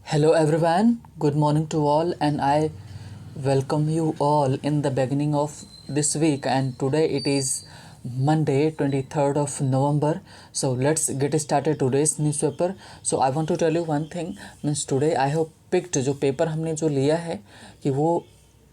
Hello everyone, good morning to all, and I welcome you all in the beginning of this week. And today it is Monday, 23rd of November. So let's get started today's newspaper. So I want to tell you one thing, means today I have picked जो paper हमने जो लिया है कि वो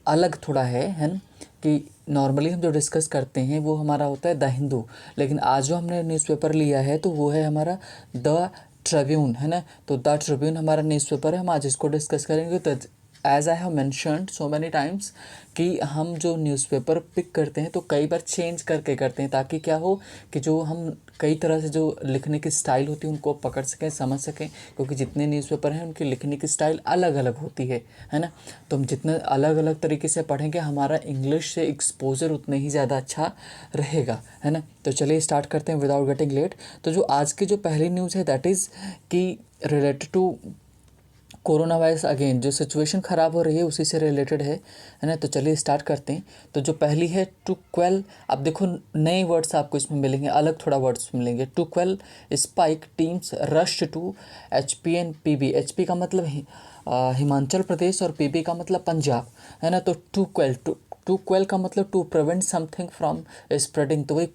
अलग थोड़ा है ना, कि नॉर्मली हम जो डिस्कस करते हैं वो हमारा होता है द हिंदू, लेकिन आज जो हमने न्यूज़पेपर लिया है तो वो है हमारा द ट्रिब्यून, है ना। तो द ट्रिब्यून हमारा न्यूज़पेपर है, हम आज इसको डिस्कस करेंगे। तो as I have mentioned so many times कि हम जो न्यूज़पेपर पिक करते हैं तो कई बार चेंज करके करते हैं, ताकि क्या हो कि जो हम कई तरह से जो लिखने की स्टाइल होती है उनको पकड़ सकें, समझ सकें, क्योंकि जितने न्यूज़पेपर हैं उनकी लिखने की स्टाइल अलग अलग होती है ना। तो हम जितने अलग अलग तरीके से पढ़ेंगे हमारा इंग्लिश से एक्सपोजर उतने ही ज़्यादा अच्छा रहेगा, है ना। तो चलिए स्टार्ट करते हैं विदाउट गेटिंग लेट। तो जो आज की जो पहली न्यूज़ है दैट इज़ कि related to corona virus, again जो सिचुएशन ख़राब हो रही है उसी से रिलेटेड है ना। तो चलिए स्टार्ट करते हैं। तो जो पहली है टू क्वेल, अब देखो नए वर्ड्स आपको इसमें मिलेंगे, अलग थोड़ा वर्ड्स मिलेंगे। To quell spike teams rush to HP and PB। HP का मतलब हिमाचल प्रदेश और PB का मतलब पंजाब, है ना। तो टू क्वेल का मतलब to prevent something from spreading, तो वही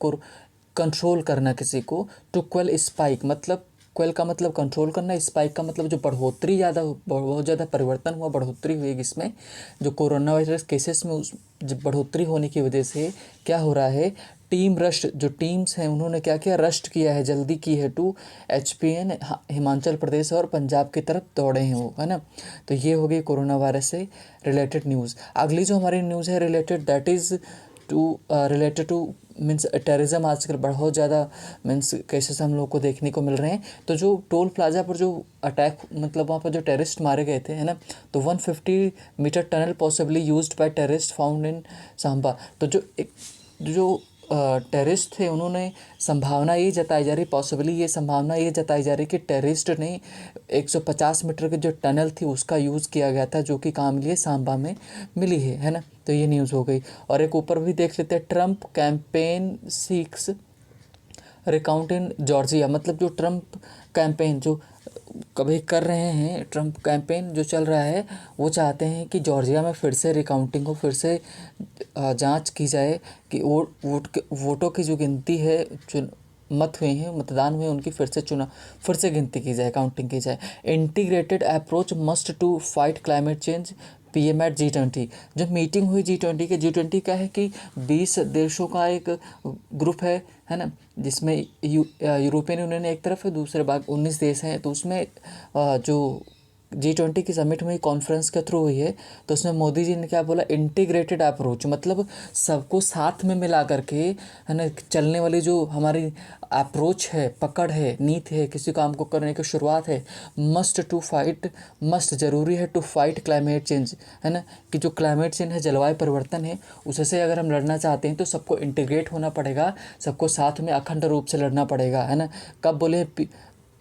कंट्रोल करना किसी को। टू क्वेल स्पाइक मतलब क्वेल का मतलब कंट्रोल करना, स्पाइक का मतलब जो बढ़ोतरी बहुत ज़्यादा परिवर्तन हुआ, बढ़ोतरी हुई इसमें जो कोरोना वायरस केसेस में उस बढ़ोतरी होने की वजह से क्या हो रहा है, टीम रश, जो टीम्स हैं उन्होंने क्या किया, रश किया है, जल्दी की है टू HPN हिमाचल प्रदेश और पंजाब की तरफ दौड़े हैं वो, है ना। तो ये हो गई कोरोना वायरस से रिलेटेड न्यूज़। अगली जो हमारी न्यूज़ है related that is related two means terrorism. आजकल बहुत ज़्यादा मीन्स केसेस हम लोग को देखने को मिल रहे हैं। तो जो टोल प्लाजा पर जो अटैक, मतलब वहाँ पर जो टेररिस्ट मारे गए थे, है ना, तो 150 metre tunnel possibly used by terrorist found in Samba. तो जो टेररिस्ट थे उन्होंने संभावना ये जताई जा रही, पॉसिबली ये संभावना ये जताई जा रही कि टेररिस्ट ने 150 मीटर की जो टनल थी उसका यूज़ किया गया था, जो कि काम लिए सांबा में मिली है ना। तो ये न्यूज़ हो गई। और एक ऊपर भी देख लेते हैं, Trump campaign seeks recount in Georgia. मतलब जो ट्रम्प कैंपेन जो कभी कर रहे हैं, ट्रम्प कैंपेन जो चल रहा है वो चाहते हैं कि जॉर्जिया में फिर से रिकाउंटिंग हो, फिर से जांच की जाए कि वोटों की जो गिनती है, मत हुए हैं, मतदान हुए, उनकी फिर से गिनती की जाए, काउंटिंग की जाए। Integrated approach must to fight climate change PM at G20। जब मीटिंग हुई G20 के, G20 का है कि 20 देशों का एक ग्रुप है ना, जिसमें यूरोपियन यूनियन एक तरफ है, दूसरे भाग 19 देश हैं। तो उसमें जो G20 की समिट में कॉन्फ्रेंस के थ्रू हुई है, तो उसमें मोदी जी ने क्या बोला, इंटीग्रेटेड अप्रोच, मतलब सबको साथ में मिला करके, है ना, चलने वाली जो हमारी अप्रोच है, पकड़ है, नीति है, किसी काम को करने की शुरुआत है। मस्ट ज़रूरी है टू फाइट क्लाइमेट चेंज, है ना, कि जो क्लाइमेट चेंज है, जलवायु परिवर्तन है, उससे अगर हम लड़ना चाहते हैं तो सबको इंटीग्रेट होना पड़ेगा, सबको साथ में अखंड रूप से लड़ना पड़ेगा, है ना। कब बोले,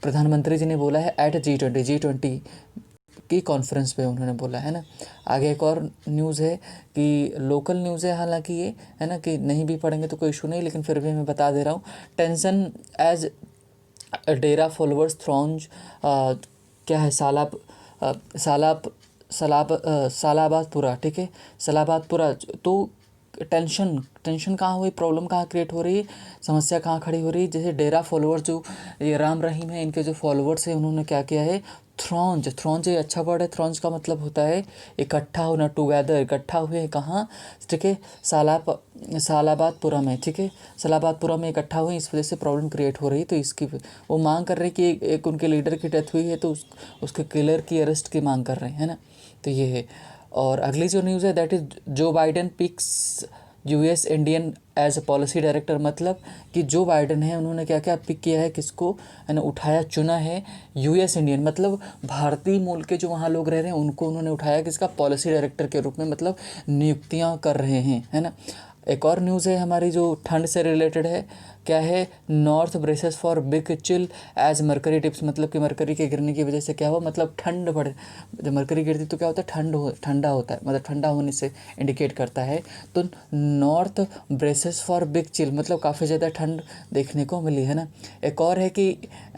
प्रधानमंत्री जी ने बोला है एट G20 की कॉन्फ्रेंस पे उन्होंने बोला, है ना। आगे एक और न्यूज़ है कि लोकल न्यूज़ है, हालांकि ये, है ना, कि नहीं भी पढ़ेंगे तो कोई इशू नहीं, लेकिन फिर भी मैं बता दे रहा हूँ। टेंशन एज डेरा फॉलोअर्स थ्रॉन्ज, क्या है, सालाब सालाबादपुरा, ठीक है, सालाबादपुरा। तो टेंशन कहाँ हुई, प्रॉब्लम कहाँ क्रिएट हो रही है, समस्या कहाँ खड़ी हो रही है। जैसे डेरा फॉलोअर्स, जो ये राम रहीम है, इनके जो फॉलोअर्स हैं उन्होंने क्या किया है, थ्रॉन्ज ये अच्छा वर्ड है। थ्रॉन्ज का मतलब होता है इकट्ठा होना, टुगेदर, इकट्ठा हुए कहाँ, ठीक है, सालाबादपुरा में, ठीक है, सालाबादपुरा में इकट्ठा हुए, इस वजह से प्रॉब्लम क्रिएट हो रही। तो इसकी वो मांग कर रहे कि एक उनके लीडर की डेथ हुई है, तो उसके किलर की अरेस्ट की मांग कर रहे हैं, है ना। तो ये है। और अगली जो न्यूज़ है that is Joe Biden picks US Indian as a policy director. मतलब कि जो बाइडेन है उन्होंने क्या क्या पिक किया है, किसको, है ना, उठाया, चुना है, US इंडियन मतलब भारतीय मूल के जो वहाँ लोग रह रहे हैं उनको उन्होंने उठाया किसका, पॉलिसी डायरेक्टर के रूप में, मतलब नियुक्तियाँ कर रहे हैं, है ना। एक और न्यूज़ है हमारी जो ठंड से रिलेटेड है, क्या है, north braces for big chill as mercury dips, मतलब कि मरकरी के गिरने की वजह से क्या हुआ, मतलब ठंड बढ़, जब मरकरी गिरती तो क्या होता है, ठंडा होता है, मतलब ठंडा होने से इंडिकेट करता है। तो north braces for big chill मतलब काफ़ी ज़्यादा ठंड देखने को मिली है ना। एक और है कि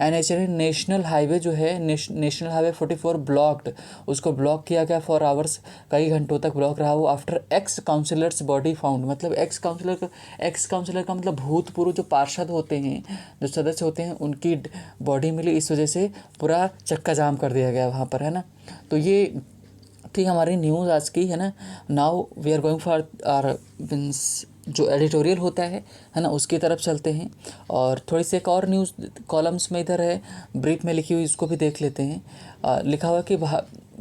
NH नेशनल हाईवे जो है, नेशनल हाईवे 44 ब्लॉक्ड, उसको ब्लॉक किया गया फॉर आवर्स, कई घंटों तक ब्लॉक रहा वो, after x councillors body found, मतलब एक्स काउंसिलर का मतलब भूतपूर्व जो पार्षद होते हैं, जो सदस्य होते हैं, उनकी बॉडी मिली, इस वजह से पूरा चक्का जाम कर दिया गया वहाँ पर, है ना। तो ये थी हमारी न्यूज़ आज की, है ना। Now we are going for our means जो एडिटोरियल होता है ना, उसकी तरफ चलते हैं। और थोड़ी सी एक और न्यूज़ कॉलम्स में इधर है, ब्रीफ में लिखी हुई, इसको भी देख लेते हैं। लिखा हुआ कि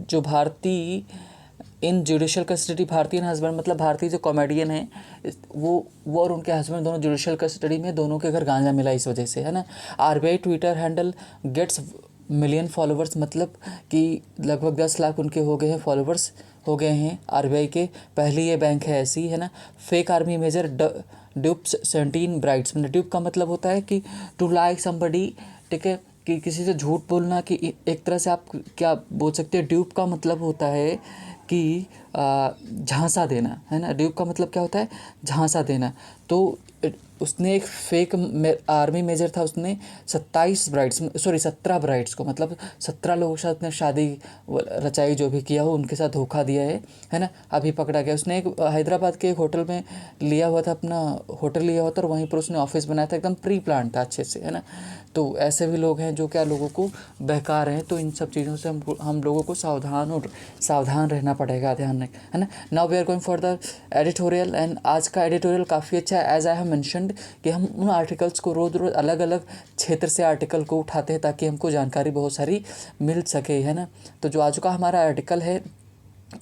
जो भारतीय इन जुडिशल कस्टडी, भारतीय हस्बैंड मतलब भारतीय जो कॉमेडियन है वो और उनके हस्बैंड दोनों जुडिशल कस्टडी में, दोनों के घर गांजा मिला इस वजह से, है ना। RBI Twitter handle gets million followers, मतलब कि लगभग 10 लाख उनके हो गए हैं, फॉलोवर्स हो गए हैं RBI के, पहली ये बैंक है ऐसी, है ना। Fake army major dupes 17 brides, मतलब ड्यूप का मतलब होता है कि टू लाइक समबडी, ठीक है, कि किसी से झूठ बोलना, कि एक तरह से आप क्या बोल सकते हैं, ड्यूप का मतलब होता है कि झांसा देना, है ना। ड्यूप का मतलब क्या होता है, झांसा देना। तो उसने एक फेक आर्मी मेजर था, उसने 17 ब्राइड्स को, मतलब 17 लोगों के साथ उसने शादी रचाई, जो भी किया हो उनके साथ धोखा दिया है ना। अभी पकड़ा गया। उसने एक हैदराबाद के एक होटल में लिया हुआ था, अपना होटल लिया हुआ था, और वहीं पर उसने ऑफिस बनाया था, एकदम प्री प्लान था अच्छे से, है ना। तो ऐसे भी लोग हैं जो क्या लोगों को बहका रहे हैं। तो इन सब चीज़ों से हम लोगों को सावधान रहना पड़ेगा, ध्यान रखें, है ना। Now we are going for the editorial, and आज का एडिटोरियल काफ़ी अच्छा है। एज आई हैव मेंशन्ड कि हम उन आर्टिकल्स को रोज़ अलग अलग क्षेत्र से आर्टिकल को उठाते हैं, ताकि हमको जानकारी बहुत सारी मिल सके, है ना। तो जो आज का हमारा आर्टिकल है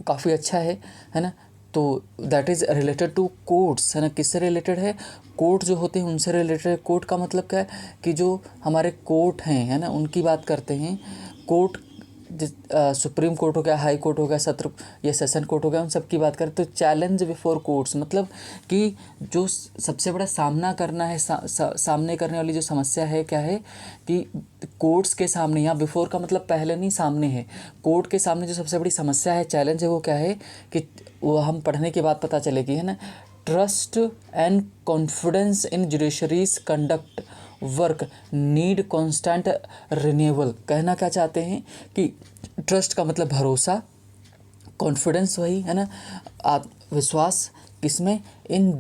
काफ़ी अच्छा है ना। तो that is related to courts, है ना। किससे रिलेटेड है, कोर्ट जो होते हैं उनसे रिलेटेड है। कोर्ट का मतलब क्या है, कि जो हमारे कोर्ट हैं, है ना, उनकी बात करते हैं। कोर्ट सुप्रीम कोर्ट हो गया, हाई कोर्ट हो गया, सत्र या सेशन कोर्ट हो गया, उन सब की बात करें। तो चैलेंज बिफोर कोर्ट्स मतलब कि जो सबसे बड़ा सामना करना है, सामने करने वाली जो समस्या है क्या है, कि कोर्ट्स के सामने, यहाँ बिफोर का मतलब पहले नहीं, सामने है। कोर्ट के सामने जो सबसे बड़ी समस्या है, चैलेंज है, वो क्या है, कि वो हम पढ़ने के बाद पता चलेगी, है ना। Trust and confidence in judiciaries conduct work need constant renewal. कहना क्या चाहते हैं कि ट्रस्ट का मतलब भरोसा, कॉन्फिडेंस वही, है ना, विश्वास किसमें, इन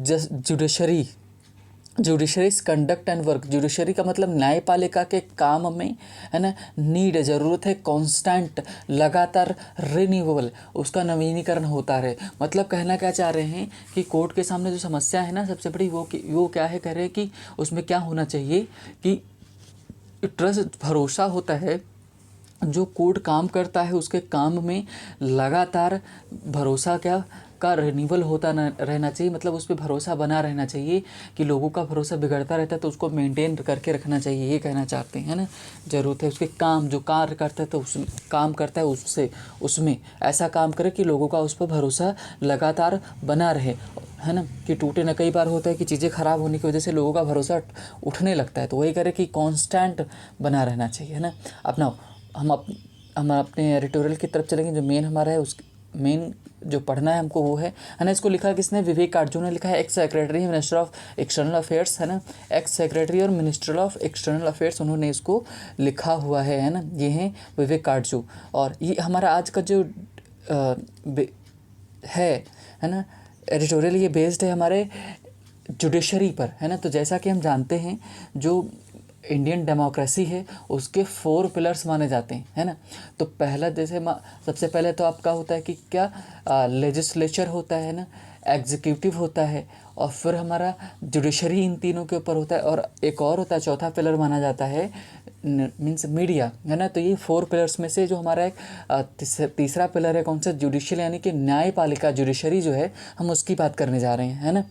judiciaries conduct and work. Judiciary का मतलब न्यायपालिका के काम में, है ना, नीड ज़रूरत है, कांस्टेंट लगातार, रिन्यूएबल उसका नवीनीकरण होता रहे। मतलब कहना क्या चाह रहे हैं कि कोर्ट के सामने जो समस्या है ना सबसे बड़ी, वो क्या है, कह रहे हैं कि उसमें क्या होना चाहिए, कि ट्रस्ट भरोसा होता है। जो कोर्ट काम करता है उसके काम में लगातार भरोसा क्या का रिन्यूअल होता रहना चाहिए, मतलब उस पर भरोसा बना रहना चाहिए। कि लोगों का भरोसा बिगड़ता रहता है तो उसको मेंटेन करके रखना चाहिए, ये कहना चाहते हैं ना। ज़रूरत है उसके काम, जो कार्य करता है तो उस काम करता है उससे, उसमें ऐसा काम करे कि लोगों का उस पर भरोसा लगातार बना रहे, है ना, कि टूटे ना। कई बार होता है कि चीज़ें ख़राब होने की वजह से लोगों का भरोसा उठने लगता है, तो वही करे कि कांस्टेंट बना रहना चाहिए, है ना। अपना हम अपने एडिटोरियल की तरफ चलेंगे। जो मेन हमारा है, उस मेन जो पढ़ना है हमको वो है ना। इसको लिखा किसने, विवेक कार्जू ने लिखा है, x secretary minister of external affairs, है ना। एक्स सेक्रेटरी और मिनिस्टर ऑफ एक्सटर्नल अफेयर्स उन्होंने इसको लिखा हुआ है ना। ये हैं विवेक कार्जू। और ये हमारा आज का जो है ना एडिटोरियल, ये बेस्ड है हमारे जुडिशरी पर, है ना। तो जैसा कि हम जानते हैं, जो इंडियन डेमोक्रेसी है उसके 4 पिलर्स माने जाते हैं, है ना। तो पहला जैसे सबसे पहले तो आपका होता है कि क्या लेजिस्लेचर होता है ना, एग्जीक्यूटिव होता है, और फिर हमारा जुडिशरी इन तीनों के ऊपर होता है। और एक और होता है, चौथा पिलर माना जाता है मीन्स मीडिया, है ना। तो ये 4 पिलर्स में से जो हमारा एक तीसरा पिलर है कौन सा, जुडिशियल, यानी कि न्यायपालिका, जुडिशरी जो है, हम उसकी बात करने जा रहे हैं, है ना।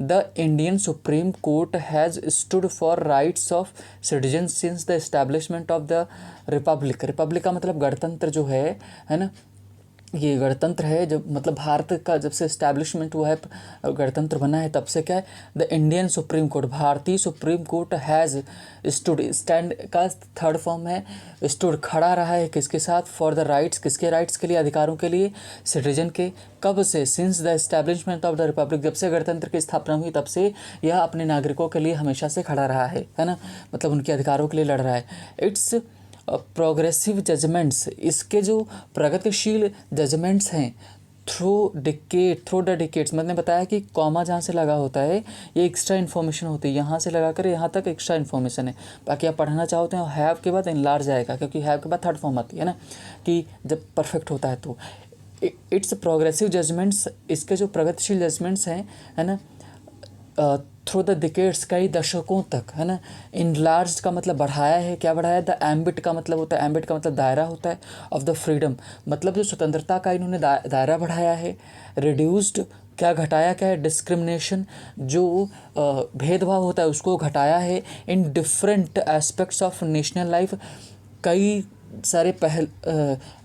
The Indian supreme court has stood for rights of citizen since the establishment of the Republic. Republic का मतलब गणतंत्र जो है ना, ये गणतंत्र है, जब मतलब भारत का जब से इस्टेब्लिशमेंट हुआ है, गणतंत्र बना है, तब से क्या है, द इंडियन सुप्रीम कोर्ट, भारतीय supreme court has stood, stand का थर्ड फॉर्म है, स्टूड, खड़ा रहा है किसके साथ, फॉर द राइट्स, किसके राइट्स के लिए, अधिकारों के लिए, सिटीजन के। कब से, since the establishment of the Republic, जब से गणतंत्र की स्थापना हुई तब से यह अपने नागरिकों के लिए हमेशा से खड़ा रहा है ना, मतलब उनके अधिकारों के लिए लड़ रहा है। इट्स प्रोग्रेसिव जजमेंट्स, इसके जो प्रगतिशील जजमेंट्स हैं, थ्रू द डिकेट्स, मैंने बताया कि कॉमा जहाँ से लगा होता है ये एक्स्ट्रा इन्फॉर्मेशन होती है, यहाँ से लगा कर यहाँ तक एक्स्ट्रा इन्फॉर्मेशन है। बाकी आप पढ़ना चाहते हैं हैव के बाद इनलार्ज आएगा, क्योंकि हैव के बाद थर्ड फॉर्म आती है ना, कि जब परफेक्ट होता है तो। इट्स प्रोग्रेसिव जजमेंट्स, इसके जो प्रगतिशील जजमेंट्स हैं, है ना, थ्रू द डिकेड्स, कई दशकों तक, है ना। इनलार्ज का मतलब बढ़ाया है, क्या बढ़ाया है, द एम्बिट का मतलब होता है, एम्बिट का मतलब दायरा होता है, ऑफ द फ्रीडम, मतलब जो स्वतंत्रता का इन्होंने दायरा बढ़ाया है। रिड्यूस्ड, क्या घटाया, क्या है, डिस्क्रिमिनेशन, जो भेदभाव होता है उसको घटाया है। In different aspects of national life, कई सारे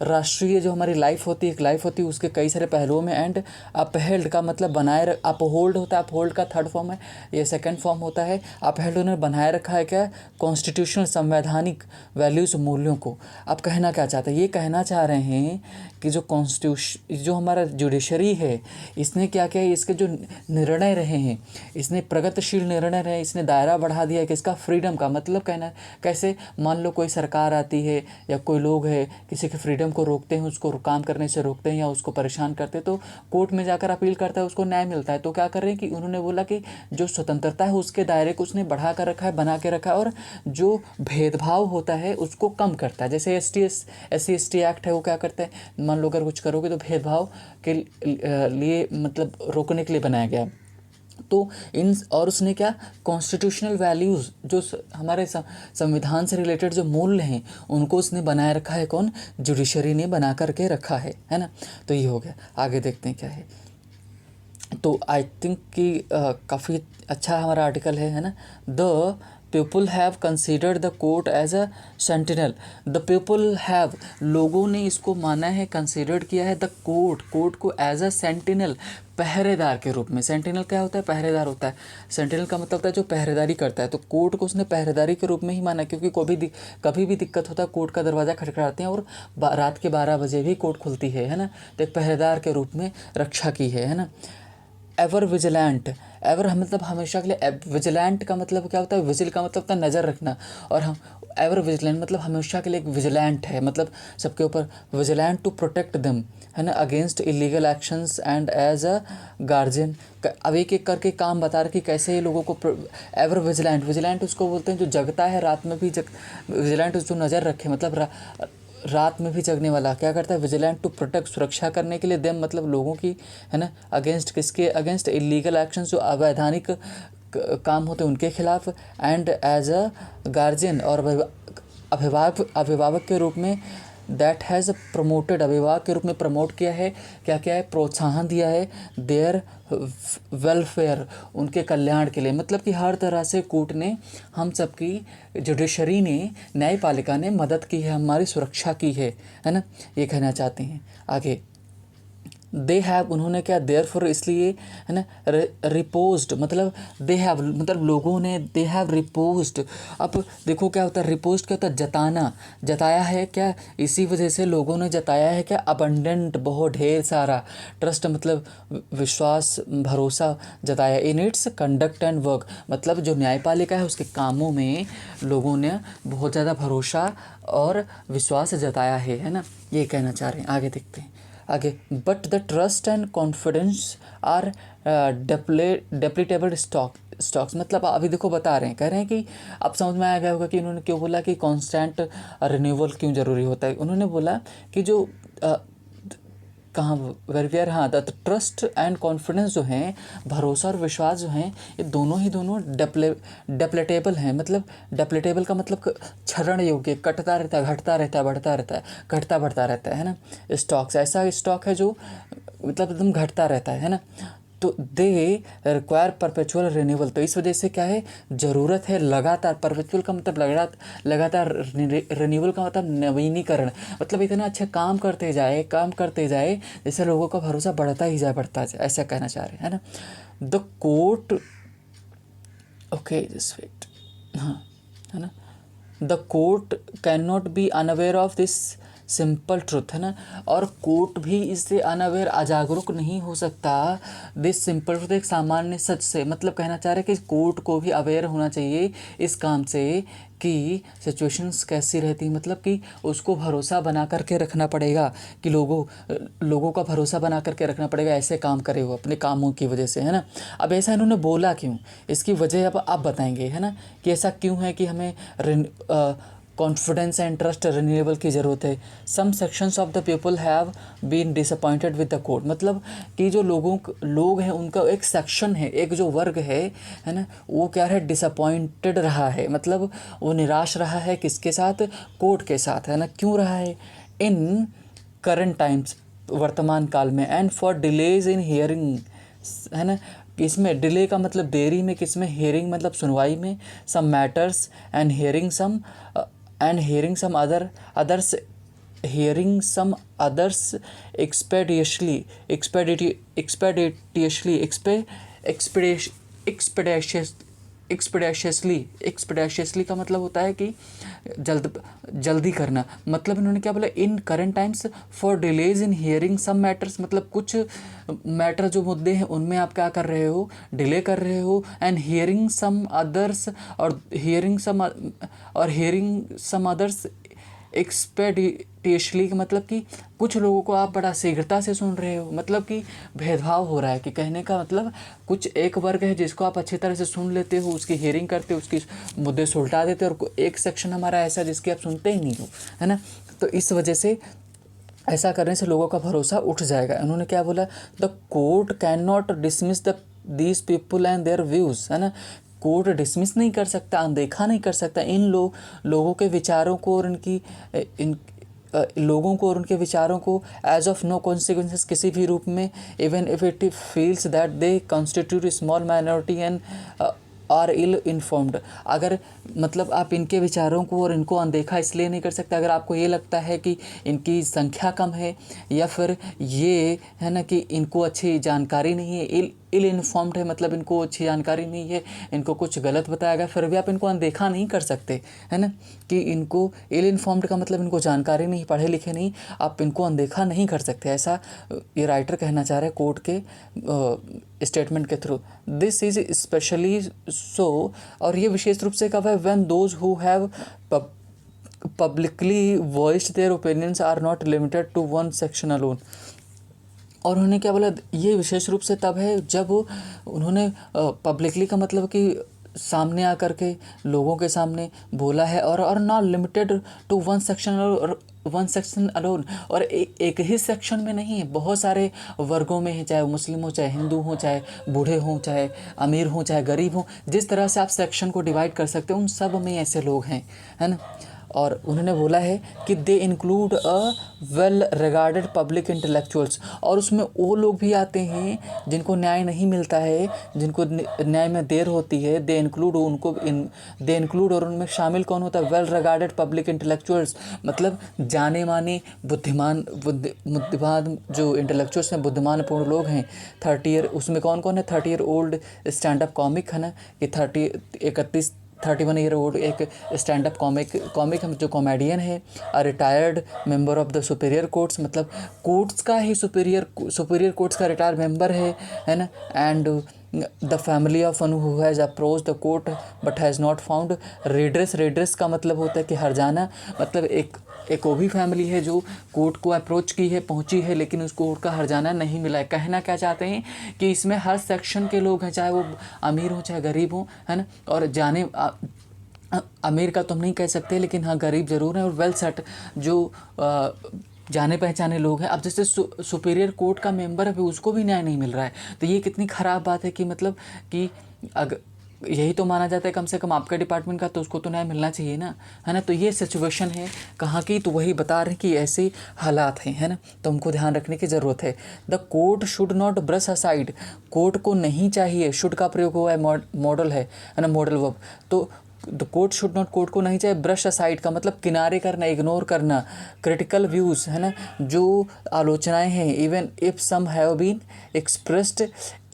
राष्ट्रीय जो हमारी लाइफ होती है, एक लाइफ होती है, उसके कई सारे पहलुओं में। एंड अपहेल्ड का मतलब बनाए, अपहोल्ड होता है, अपहोल्ड का थर्ड फॉर्म है, ये सेकंड फॉर्म होता है। अपहेल्ड उन्होंने बनाए रखा है क्या, कॉन्स्टिट्यूशनल, संवैधानिक वैल्यूज़, मूल्यों को। आप कहना क्या चाहते हैं, ये कहना चाह रहे हैं कि जो कॉन्स्टिट्यूशन, जो हमारा जुडिशरी है, इसने क्या किया, इसके जो निर्णय रहे हैं, इसने प्रगतिशील निर्णय रहे, इसने दायरा बढ़ा दिया है किसका, फ्रीडम का। मतलब कहना कैसे, मान लो कोई सरकार आती है या कोई लोग है किसी के फ्रीडम को रोकते हैं, उसको काम करने से रोकते हैं या उसको परेशान करते हैं, तो कोर्ट में जाकर अपील करता है, उसको न्याय मिलता है। तो क्या कर रहे हैं कि उन्होंने बोला कि जो स्वतंत्रता है उसके दायरे को उसने बढ़ा कर रखा है, बना के रखा है, और जो भेदभाव होता है उसको कम करता है। जैसे SC/ST एक्ट है, वो क्या करता है, मान लो अगर कुछ करोगे तो भेदभाव के लिए मतलब रोकने के लिए बनाया गया। तो इन, और उसने क्या, कॉन्स्टिट्यूशनल वैल्यूज़, जो हमारे संविधान से रिलेटेड जो मूल्य हैं, उनको उसने बनाए रखा है, कौन, जुडिशरी ने बना करके रखा है ना। तो ये हो गया। आगे देखते हैं क्या है। तो आई थिंक कि काफ़ी अच्छा हमारा आर्टिकल है ना। The people have considered the court as a sentinel, the people have, लोगों ने इसको माना है, कंसिडर्ड किया है, द कोर्ट को एज अ सेंटिनल, पहरेदार के रूप में। सेंटिनल क्या होता है, पहरेदार होता है। सेंटिनल का मतलब होता है जो पहरेदारी करता है, तो कोर्ट को उसने पहरेदारी के रूप में ही माना, क्योंकि कभी भी दिक्कत होता है कोर्ट का दरवाज़ा खटखटाते हैं, और रात के 12 बजे भी कोर्ट खुलती है ना। तो एक पहरेदार के रूप में रक्षा की है ना। एवर विजिलेंट, एवर मतलब हमेशा के लिए, विजिलेंट का मतलब क्या होता है, विजिल का मतलब होता है नज़र रखना, और हम एवर विजिलेंट मतलब हमेशा के लिए एक विजिलेंट है, मतलब सबके ऊपर, विजिलेंट टू प्रोटेक्ट देम, है ना, against illegal actions and as a guardian. अब एक एक करके काम बता रहे कि कैसे ये लोगों को, एवर विजिलेंट, विजिलेंट उसको बोलते हैं जो जगता है, रात में भी विजिलेंट जो नज़र रखे, मतलब रात में भी जगने वाला। क्या करता है, विजिलेंट टू प्रोटेक्ट, सुरक्षा करने के लिए, देम मतलब लोगों की, है ना, अगेंस्ट, किसके अगेंस्ट, इलीगल एक्शंस, जो अवैधानिक काम होते हैं उनके खिलाफ। एंड एज अ गार्जियन, और अभिभावक के रूप में, दैट हैज़ प्रमोटेड, अभिभावक के रूप में प्रमोट किया है, क्या क्या है, प्रोत्साहन दिया है, देयर वेलफेयर, उनके कल्याण के लिए। मतलब कि हर तरह से कोर्ट ने, हम सबकी जुडिशरी ने, न्यायपालिका ने मदद की है, हमारी सुरक्षा की है ना, ये कहना चाहते हैं। आगे, दे हैव, उन्होंने क्या, देयर फॉर इसलिए, है ना, रिपोज्ड, मतलब दे हैव मतलब लोगों ने, दे हैव रिपोज्ड। अब देखो क्या होता है, रिपोज्ड क्या होता है, जताना, जताया है क्या, इसी वजह से लोगों ने जताया है क्या, अबंडेंट, बहुत ढेर सारा, ट्रस्ट मतलब विश्वास, भरोसा जताया, in its conduct and work, मतलब जो न्यायपालिका है उसके कामों में लोगों ने बहुत ज़्यादा भरोसा और विश्वास जताया है ना, ये कहना चाह रहे हैं। आगे देखते हैं। आगे, but the trust and confidence are depletable stocks, मतलब अभी देखो बता रहे हैं, कह रहे हैं कि अब समझ में आ गया होगा कि उन्होंने क्यों बोला कि कांस्टेंट रिन्यूअल क्यों ज़रूरी होता है। उन्होंने बोला कि जो कहाँ, वेर, हाँ, द ट्रस्ट एंड कॉन्फिडेंस जो हैं, भरोसा और विश्वास जो हैं, ये दोनों डेप्लेटेबल हैं। मतलब डेप्लेटेबल का मतलब क्षरण योग्य, कटता रहता है, घटता रहता है, बढ़ता रहता है, घटता बढ़ता रहता है ना। स्टॉक्स, ऐसा स्टॉक है जो मतलब एकदम घटता रहता है ना। तो दे रिक्वायर परपेचुअल रिन्यूअल। तो इस वजह से क्या है, ज़रूरत है लगातार, परपेचुअल का मतलब लगातार, रिन्यूअल का मतलब नवीनीकरण, मतलब इतना अच्छा काम करते जाए जैसे लोगों का भरोसा बढ़ता जाए, ऐसा कहना चाह रहे हैं, है ना। The court, okay just wait, हाँ, है ना। The court can not be unaware of this simple truth, है ना। और कोर्ट भी इससे अनअवेयर, अजागरूक नहीं हो सकता दिस सिंपल ट्रुथ, एक सामान्य सच से। मतलब कहना चाह रहे हैं कि कोर्ट को भी अवेयर होना चाहिए इस काम से कि सिचुएशंस कैसी रहती, मतलब कि उसको भरोसा बना करके रखना पड़ेगा, कि लोगों का भरोसा बना करके रखना पड़ेगा, ऐसे काम करे वो अपने कामों की वजह से, है ना। अब ऐसा इन्होंने बोला क्यों, इसकी वजह अब आप बताएंगे, है ना, कि ऐसा क्यों है कि हमें कॉन्फिडेंस एंड ट्रस्ट रिन्यूएबल की ज़रूरत है। Some sections of the people have been disappointed with the court, मतलब कि जो लोग हैं उनका एक सेक्शन है, एक जो वर्ग है ना, वो क्या है, डिसअपॉइंटेड रहा है, मतलब वो निराश रहा है किसके साथ, कोर्ट के साथ, है ना। क्यों रहा है, इन करंट टाइम्स, वर्तमान काल में, and for delays in hearing, है ना। इसमें डिले का मतलब देरी में, किसमें, हियरिंग मतलब सुनवाई में, some matters and hearing some others hearing some others expeditiously expeditiously expeditious expeditiously का मतलब होता है कि जल्दी करना। मतलब इन्होंने क्या बोला, in current times for delays in hearing some matters, मतलब कुछ मैटर जो मुद्दे हैं उनमें आप क्या कर रहे हो, डिले कर रहे हो, एंड हियरिंग सम अदर्स, और हियरिंग सम अदर्स एक्सपेडिटियसली का मतलब कि कुछ लोगों को आप बड़ा शीघ्रता से सुन रहे हो, मतलब कि भेदभाव हो रहा है, कि कहने का मतलब कुछ एक वर्ग है जिसको आप अच्छी तरह से सुन लेते हो, उसकी हियरिंग करते हो, उसकी मुद्दे सुलटा देते हो, और एक सेक्शन हमारा ऐसा जिसकी आप सुनते ही नहीं हो, है ना। तो इस वजह से ऐसा करने से लोगों का भरोसा उठ जाएगा। उन्होंने क्या बोला, the court can not dismiss the these people and their views, है ना। कोर्ट डिसमिस नहीं कर सकता, अनदेखा नहीं कर सकता इन लोगों के विचारों को और लोगों को और उनके विचारों को, एज ऑफ नो कॉन्सिक्वेंसेस, किसी भी रूप में, even if it feels that they constitute small minority and are ill informed. अगर मतलब आप इनके विचारों को और इनको अनदेखा इसलिए नहीं कर सकते अगर आपको ये लगता है कि इनकी संख्या कम है, या फिर ये है ना कि इनको अच्छी जानकारी नहीं है, इल इन्फॉर्म्ड है, मतलब इनको अच्छी जानकारी नहीं है, इनको कुछ गलत बताया गया, फिर भी आप इनको अनदेखा नहीं कर सकते, है ना। कि इनको इल इन्फॉर्म्ड का मतलब इनको जानकारी नहीं, पढ़े लिखे नहीं, आप इनको अनदेखा नहीं कर सकते, ऐसा ये राइटर कहना चाह रहे हैं कोर्ट के स्टेटमेंट के through. This is specially so, और ये विशेष रूप से कब है, when those who have publicly voiced their opinions are not limited to one section alone। और उन्होंने क्या बोला, ये विशेष रूप से तब है जब उन्होंने पब्लिकली का मतलब कि सामने आकर के लोगों के सामने बोला है, और not limited to one section alone, और एक ही सेक्शन में नहीं है, बहुत सारे वर्गों में है, चाहे वो मुस्लिम हो, चाहे हिंदू हो, चाहे बूढ़े हों, चाहे अमीर हों, चाहे गरीब हों, जिस तरह से आप सेक्शन को डिवाइड कर सकते हो उन सब में ऐसे लोग हैं, है ना। और उन्होंने बोला है कि they include a well regarded public intellectuals, और उसमें वो लोग भी आते हैं जिनको न्याय नहीं मिलता है, जिनको न्याय में देर होती है, दे इंक्लूड और उनमें शामिल कौन होता है, वेल रिगार्डेड पब्लिक इंटेलेक्चुअल्स, मतलब जाने माने बुद्धिमान जो इंटेलेक्चुअल्स हैं, बुद्धिमानपूर्ण लोग हैं। 30 ईयर, उसमें कौन कौन है, 30 year old stand up comic, है ना, कि 31 ईयर ओल्ड एक स्टैंड अप कॉमिक जो कॉमेडियन है, retired member of the superior courts, मतलब कोर्ट्स का ही सुपीरियर कोर्ट्स का रिटायर्ड मेंबर है ना। And the family of one who has approach the court but has not found redress का मतलब होता है कि हर जाना, मतलब एक वो भी फैमिली है जो कोर्ट को अप्रोच की है, पहुंची है, लेकिन उस कोर्ट का हर्जाना नहीं मिला है। कहना क्या चाहते हैं कि इसमें हर सेक्शन के लोग हैं, चाहे वो अमीर हो चाहे गरीब हो, है ना। और अमीर का तो हम नहीं कह सकते, लेकिन हाँ गरीब ज़रूर है, और वेल सेट जो जाने पहचाने लोग हैं। अब जैसे सुपीरियर कोर्ट का मेंबर है, उसको भी न्याय नहीं मिल रहा है, तो ये कितनी ख़राब बात है कि मतलब कि यही तो माना जाता है कम से कम आपके डिपार्टमेंट का, तो उसको तो न्याय मिलना चाहिए ना, है ना। तो ये सिचुएशन है कहाँ की, तो वही बता रहे हैं कि ऐसे हालात हैं, है ना। तो हमको ध्यान रखने की ज़रूरत है। The court should not brush aside, court को नहीं चाहिए, शुड का प्रयोग हुआ है, मॉडल है ना, मॉडल वर्ब। तो the court should not, court को नहीं चाहिए ब्रश असाइड का मतलब किनारे करना, इग्नोर करना, क्रिटिकल व्यूज़, है ना, जो आलोचनाएं हैं, even if some have been expressed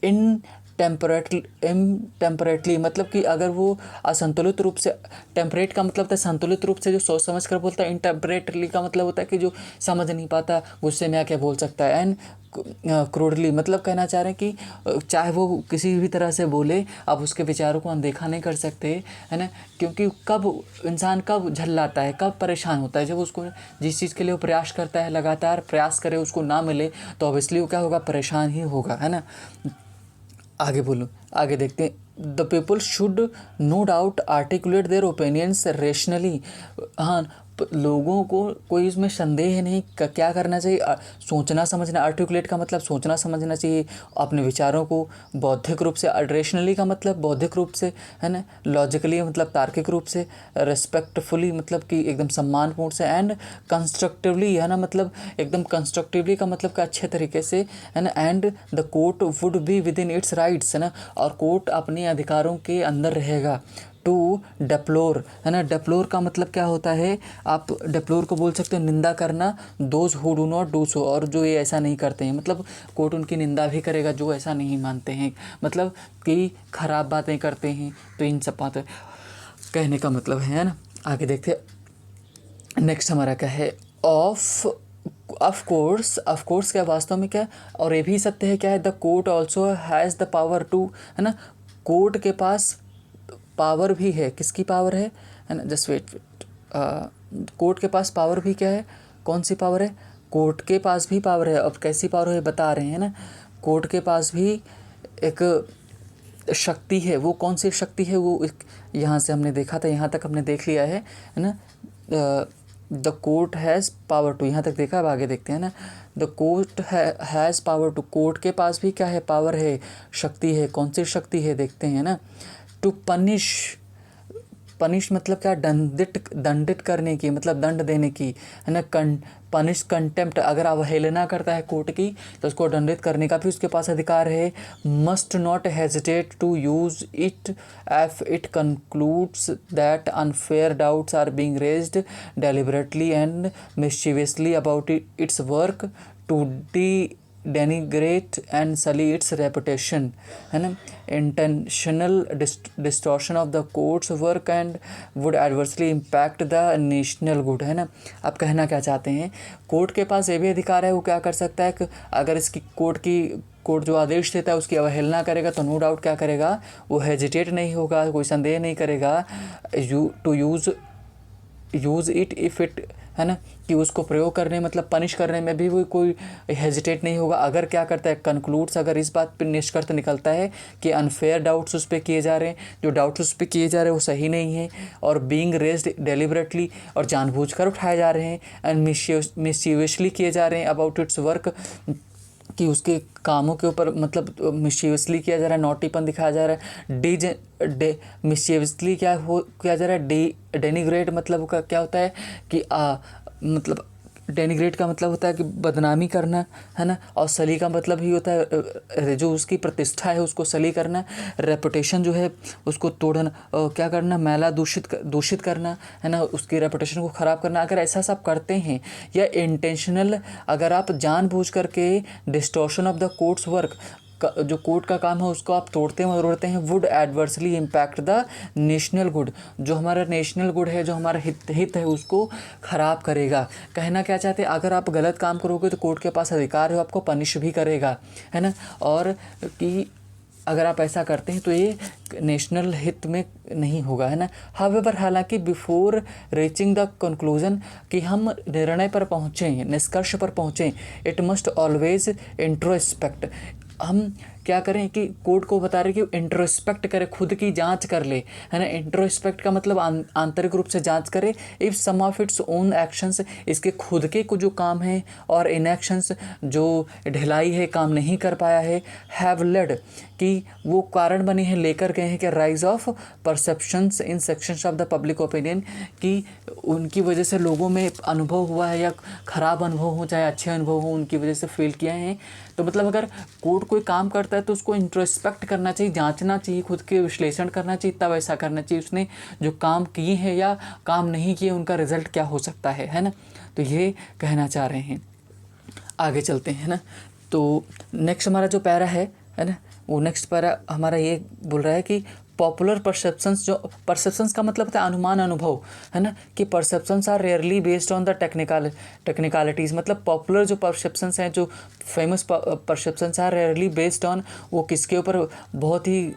intemperately, मतलब कि अगर वो असंतुलित रूप से, टेम्परेट का मतलब होता है संतुलित रूप से, जो सोच समझ कर बोलता है। इनटेम्परेटली का मतलब होता है कि जो समझ नहीं पाता, गुस्से में आके बोल सकता है। एंड क्रूडली मतलब कहना चाह रहे हैं कि चाहे वो किसी भी तरह से बोले, आप उसके विचारों को अनदेखा नहीं कर सकते, है ना। क्योंकि कब इंसान कब झल्लाता है, कब परेशान होता है, जब उसको जिस चीज़ के लिए वो प्रयास करता है, लगातार प्रयास करे, उसको ना मिले, तो ऑब्वियसली वो क्या होगा, परेशान ही होगा, है ना। आगे बोलो, आगे देखते हैं। The people should know doubt articulate their opinions rationally, हाँ, लोगों को कोई इसमें संदेह नहीं, क्या करना चाहिए, सोचना समझना। आर्टिकुलेट का मतलब सोचना समझना चाहिए अपने विचारों को, बौद्धिक रूप से, रेशनली का मतलब बौद्धिक रूप से, है ना, लॉजिकली मतलब तार्किक रूप से, रेस्पेक्टफुली मतलब कि एकदम सम्मानपूर्ण से, एंड कंस्ट्रक्टिवली, है ना, मतलब एकदम कंस्ट्रक्टिवली का मतलब कि अच्छे तरीके से, है ना। And the court would be with in its rights, है ना, और कोर्ट अपने अधिकारों के अंदर रहेगा। टू डेप्लोर, है ना, डेप्लोर का मतलब क्या होता है, आप डेप्लोर को बोल सकते हो निंदा करना, those who do not do so, और जो ये ऐसा नहीं करते हैं, मतलब कोर्ट उनकी निंदा भी करेगा जो ऐसा नहीं मानते हैं, मतलब कि खराब बातें करते हैं। तो इन सब बातें कहने का मतलब है ना। आगे देखते हैं, नेक्स्ट हमारा क्या है, ऑफ कोर्स क्या वास्तव में क्या, और ये भी सत्य है क्या है, the court also has the power to, है ना, कोर्ट के पास पावर भी है, किसकी पावर है ना, जस्ट वेट, कोर्ट के पास पावर भी क्या है, कौन सी पावर है, कोर्ट के पास भी पावर है। अब कैसी पावर है बता रहे हैं ना, कोर्ट के पास भी एक शक्ति है, वो कौन सी शक्ति है, वो यहाँ से हमने देखा था, यहाँ तक हमने देख लिया है ना। The court has power to, यहाँ तक देखा, अब आगे देखते हैं ना। The court has power to, court के पास भी क्या है, पावर है, शक्ति है, कौन सी शक्ति है देखते हैं ना। टू पनिश मतलब क्या, दंडित करने की, मतलब दंड देने की, है ना। पनिश कंटेम्प्ट, अगर अवहेलना करता है कोर्ट की तो उसको दंडित करने का भी उसके पास अधिकार है। Must not hesitate to use it if it concludes that unfair doubts are being raised deliberately and mischievously about its work to denigrate and sully its reputation, है ना। Intentional distortion of the court's work and would adversely impact the national good, है ना। आप कहना क्या चाहते हैं, court के पास ये भी अधिकार है, वो क्या कर सकता है कि अगर इसकी कोर्ट जो आदेश देता है उसकी अवहेलना करेगा तो नो डाउट क्या करेगा, वो हेजिटेट नहीं होगा, कोई संदेह नहीं करेगा, to use it if it, है ना, कि उसको प्रयोग करने मतलब पनिश करने में भी वो कोई हेजिटेट नहीं होगा। अगर क्या करता है, कंक्लूड्स, अगर इस बात पर निष्कर्ष निकलता है कि अनफेयर डाउट्स उस पर किए जा रहे हैं, जो डाउट्स उस पर किए जा रहे हैं वो सही नहीं है, और बीइंग रेज्ड डेलिबरेटली, और जानबूझकर उठाए जा रहे हैं, एंड मिस्चीवियसली किए जा रहे हैं अबाउट इट्स वर्क, कि उसके कामों के ऊपर मतलब मिस्चीवियसली किया जा रहा है, नॉटीपन दिखाया जा रहा है। मिस्चीवियसली क्या किया जा रहा है, डेनिग्रेट मतलब का क्या होता है कि मतलब डेनिग्रेट का मतलब होता है कि बदनामी करना, है ना, और सली का मतलब ही होता है जो उसकी प्रतिष्ठा है उसको सली करना, रेपुटेशन जो है उसको तोड़ना, क्या करना, मैला दूषित करना, है ना, उसकी रेपुटेशन को ख़राब करना। अगर ऐसा सब करते हैं, या इंटेंशनल, अगर आप जानबूझ करके distortion of the court's work, जो कोर्ट का काम है उसको आप तोड़ते हैं, उड़ते हैं, would adversely impact the national good, जो हमारा नेशनल गुड है, जो हमारा हित है, उसको ख़राब करेगा। कहना क्या चाहते हैं, अगर आप गलत काम करोगे तो कोर्ट के पास अधिकार है, आपको पनिश भी करेगा, है ना, और कि अगर आप ऐसा करते हैं तो ये नेशनल हित में नहीं होगा, है ना। हावेवर, हालांकि बिफोर रीचिंग द कंक्लूजन, कि हम निर्णय पर पहुँचें, निष्कर्ष पर पहुँचें, इट मस्ट ऑलवेज इंट्रोस्पेक्ट, हम क्या करें कि कोर्ट को बता रहे कि इंट्रोस्पेक्ट करे, खुद की जांच कर ले, है ना। इंट्रोस्पेक्ट का मतलब आंतरिक रूप से जांच करे। If some of its own actions, इसके खुद के कुछ जो काम है और इनएक्शंस, जो ढिलाई है, काम नहीं कर पाया है, हैव लेड, कि वो कारण बने हैं, लेकर गए हैं कि rise of perceptions in sections of the public opinion, कि उनकी वजह से लोगों में अनुभव हुआ है, या ख़राब अनुभव हो चाहे अच्छे अनुभव हो, उनकी वजह से फेल किया है। तो मतलब अगर कोर्ट कोई काम करता है तो उसको इंट्रोस्पेक्ट करना चाहिए, जांचना चाहिए, खुद के विश्लेषण करना चाहिए, तब ऐसा करना चाहिए। उसने जो काम किए हैं या काम नहीं किए, उनका रिजल्ट क्या हो सकता है ना। तो ये कहना चाह रहे हैं। आगे चलते हैं ना। तो नेक्स्ट हमारा जो पैरा है ना, वो नेक्स्ट पैरा हमारा ये बोल रहा है कि पॉपुलर परसेप्शंस, जो परसेप्शंस का मतलब होता है अनुमान, अनुभव, है ना, कि perceptions are rarely based on the technicalities. मतलब पॉपुलर जो परसेप्शंस हैं, जो famous perceptions are rarely based on, वो किसके ऊपर बहुत ही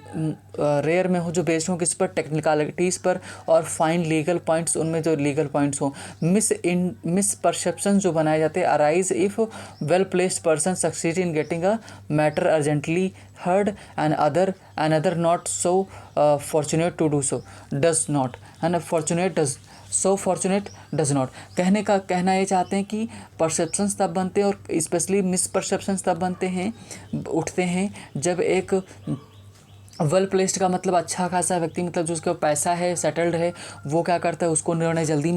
रेयर में हो जो बेस्ड हो किस पर, टेक्निकलिटीज़ पर, और फाइन लीगल पॉइंट्स, उनमें जो लीगल पॉइंट्स हो। मिस परसेप्शन जो बनाए जाते हैं arise if well placed person succeed in getting a matter urgently heard and another not so fortunate to do so, does not, है ना, fortunate does, so fortunate does not। कहना ये चाहते हैं कि परसेप्शंस तब बनते हैं, और स्पेशली मिस परसेप्शंस तब बनते हैं, उठते हैं, जब एक वेल प्लेस्ड का मतलब अच्छा खासा व्यक्ति, मतलब जो उसके पैसा है, सेटल्ड है, वो क्या करता है, उसको निर्णय जल्दी,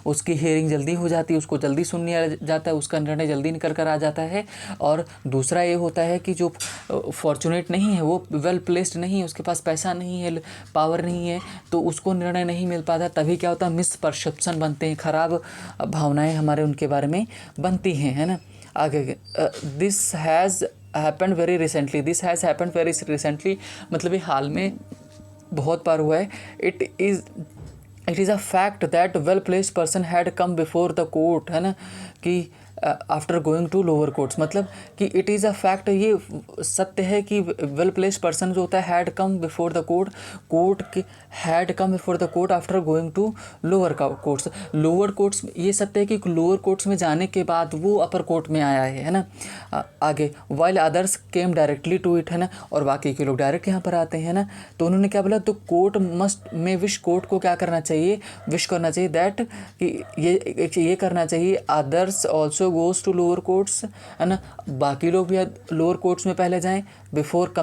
उसकी हियरिंग जल्दी हो जाती है, उसको जल्दी सुन लिया जाता है, उसका निर्णय जल्दी निकल कर आ जाता है। और दूसरा ये होता है कि जो फॉर्चुनेट नहीं है, वो वेल प्लेस्ड नहीं है, उसके पास पैसा नहीं है, पावर नहीं है, तो उसको निर्णय नहीं मिल पाता। तभी क्या होता है, मिस परसेप्शन बनते हैं, ख़राब भावनाएँ हमारे उनके बारे में बनती हैं, है ना। आगे this has happened very recently, this has happened very recently, मतलब ये हाल में बहुत बार हुआ है। It is a fact that well placed person had come before the court, है ना, कि after going to lower courts, मतलब कि इट इज़ अ फैक्ट, ये सत्य है कि वेल प्लेस्ड पर्सन जो होता है had come before the court, court के had come before the court after going to lower courts, lower courts, ये सत्य है कि लोअर कोर्ट्स में जाने के बाद वो अपर कोर्ट में आया है ना। आगे while others came directly to it, है ना, और बाकी के लोग डायरेक्ट यहाँ पर आते हैं ना। तो उन्होंने क्या बोला, तो कोर्ट मस्ट में विश, कोर्ट को क्या करना चाहिए, विश करना चाहिए दैट, कि ये करना चाहिए, others also goes to lower courts, है ना, बाकी लोग भी लोअर कोर्ट्स में पहले जाएं, बिफोर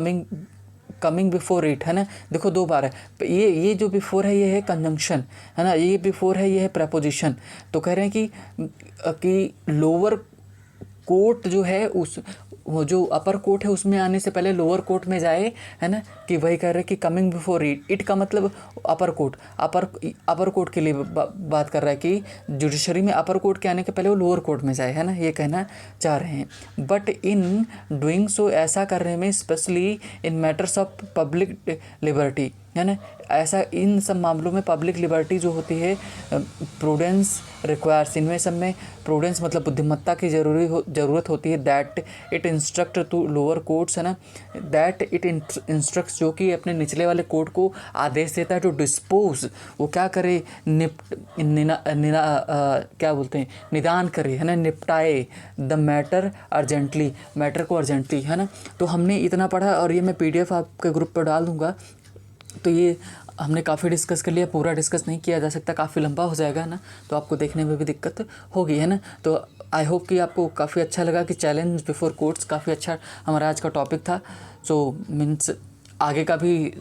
कमिंग बिफोर इट, है ना। देखो दो बार है, ये जो बिफोर है ये है कंजंक्शन, है ना, ये बिफोर है ये है प्रपोजिशन। तो कह रहे हैं कि लोअर कोर्ट जो है, उस वो जो अपर कोर्ट है उसमें आने से पहले लोअर कोर्ट में जाए, है ना, कि वही कह रहे हैं कि कमिंग बिफोर इट का मतलब अपर कोर्ट, अपर कोर्ट के लिए बात कर रहा है कि जुडिशरी में अपर कोर्ट के आने के पहले वो लोअर कोर्ट में जाए, है ना, ये कहना चाह रहे हैं। बट इन डूइंग सो, ऐसा करने में, specially in matters of public liberty, है ना, ऐसा इन सब मामलों में पब्लिक लिबर्टी जो होती है, प्रूडेंस रिक्वायर्स, इनमें सब में प्रूडेंस मतलब बुद्धिमत्ता की ज़रूरत होती है। That it instruct to lower courts, है ना, दैट इट इंस्ट्रक्ट्स, जो कि अपने निचले वाले कोर्ट को आदेश देता है टू डिस्पोज, वो क्या करे, क्या बोलते हैं, निदान करे, है ना, निपटाए द मैटर अर्जेंटली, मैटर को अर्जेंटली, है ना। तो हमने इतना पढ़ा, और ये मैं PDF आपके ग्रुप पर डाल दूँगा। तो ये हमने काफ़ी डिस्कस कर लिया, पूरा डिस्कस नहीं किया जा सकता, काफ़ी लंबा हो जाएगा ना, तो आपको देखने में भी दिक्कत होगी, है ना। तो आई होप कि आपको काफ़ी अच्छा लगा कि चैलेंज बिफोर कोर्ट्स काफ़ी अच्छा हमारा आज का टॉपिक था। सो मीन्स आगे का भी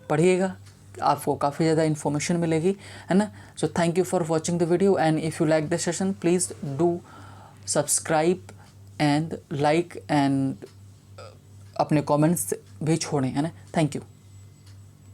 पढ़िएगा, आपको काफ़ी ज़्यादा इन्फॉर्मेशन मिलेगी, है ना। So thank you for watching the video, and if you like the session please do subscribe and like, and अपने कमेंट्स भी छोड़ें, है ना। Thank you.